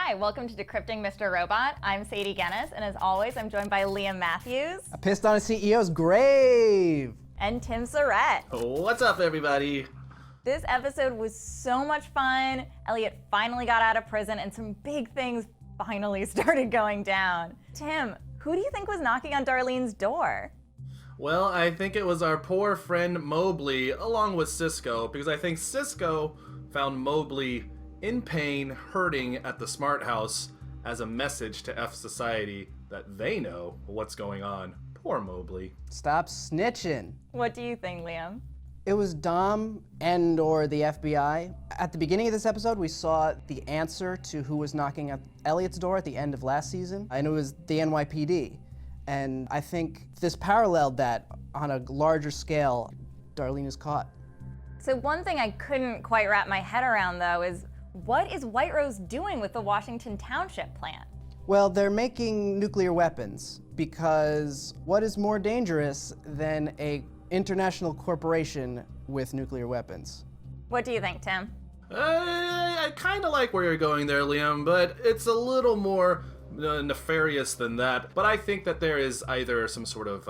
Hi, welcome to Decrypting Mr. Robot. I'm Sadie Guinness, and as always, I'm joined by Liam Matthews. I pissed on a CEO's grave. And Tim Surratt. What's up, everybody? This episode was so much fun. Elliot finally got out of prison, and some big things finally started going down. Tim, who do you think was knocking on Darlene's door? Well, I think it was our poor friend Mobley, along with Cisco, because I think Cisco found Mobley in pain, hurting at the Smart House as a message to F Society that they know what's going on. Poor Mobley. Stop snitching. What do you think, Liam? It was Dom and or the FBI. At the beginning of this episode, we saw the answer to who was knocking at Elliot's door at the end of last season, and it was the NYPD. And I think this paralleled that on a larger scale. Darlene is caught. So one thing I couldn't quite wrap my head around, though, is what is White Rose doing with the Washington Township plant? Well, they're making nuclear weapons because what is more dangerous than a international corporation with nuclear weapons? What do you think, Tim? I kind of like where you're going there, Liam, but it's a little more nefarious than that. But I think that there is either some sort of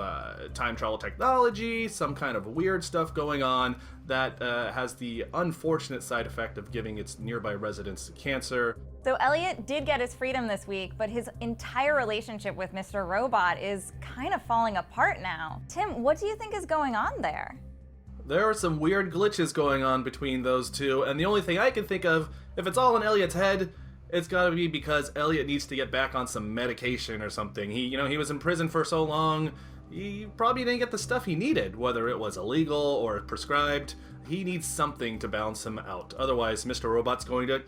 time travel technology, some kind of weird stuff going on that has the unfortunate side effect of giving its nearby residents cancer. So Elliot did get his freedom this week, but his entire relationship with Mr. Robot is kind of falling apart now. Tim, what do you think is going on there? There are some weird glitches going on between those two, and the only thing I can think of, if it's all in Elliot's head, it's gotta be because Elliot needs to get back on some medication or something. He was in prison for so long, he probably didn't get the stuff he needed, whether it was illegal or prescribed. He needs something to balance him out. Otherwise, Mr. Robot's going to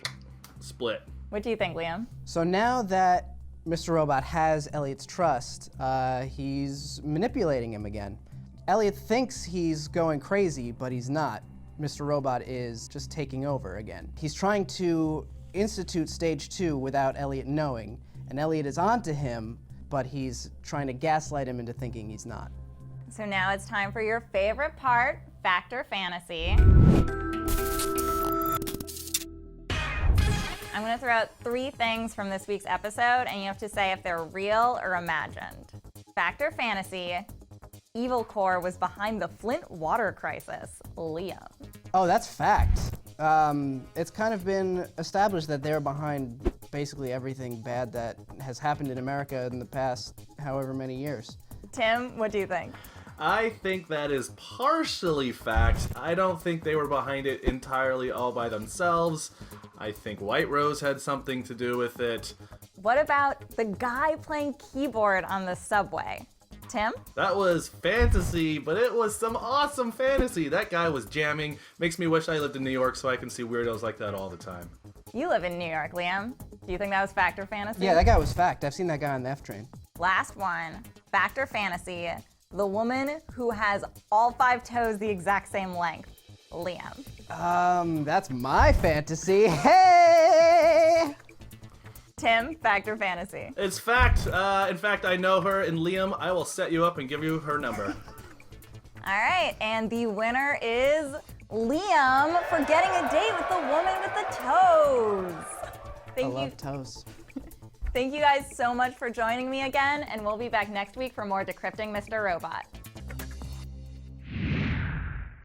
split. What do you think, Liam? So now that Mr. Robot has Elliot's trust, he's manipulating him again. Elliot thinks he's going crazy, but he's not. Mr. Robot is just taking over again. He's trying to institute stage 2 without Elliot knowing, and Elliot is onto him, but he's trying to gaslight him into thinking he's not. So now it's time for your favorite part, Fact or Fantasy. I'm gonna throw out 3 things from this week's episode, and you have to say if they're real or imagined. Fact or Fantasy, Evil Corps was behind the Flint water crisis. Liam. Oh, that's fact. It's kind of been established that they're behind basically everything bad that has happened in America in the past however many years. Tim, what do you think? I think that is partially fact. I don't think they were behind it entirely all by themselves. I think White Rose had something to do with it. What about the guy playing keyboard on the subway? Tim? That was fantasy, but it was some awesome fantasy. That guy was jamming. Makes me wish I lived in New York so I can see weirdos like that all the time. You live in New York, Liam. Do you think that was fact or fantasy? Yeah, that guy was fact. I've seen that guy on the F train. Last one, fact or fantasy, the woman who has all 5 toes the exact same length. Liam. That's my fantasy. Hey! Tim, fact or fantasy? It's fact. In fact, I know her, and Liam, I will set you up and give you her number. All right, and the winner is Liam for getting a date with the woman with the toes. I love toes. Thank you guys so much for joining me again, and we'll be back next week for more Decrypting Mr. Robot.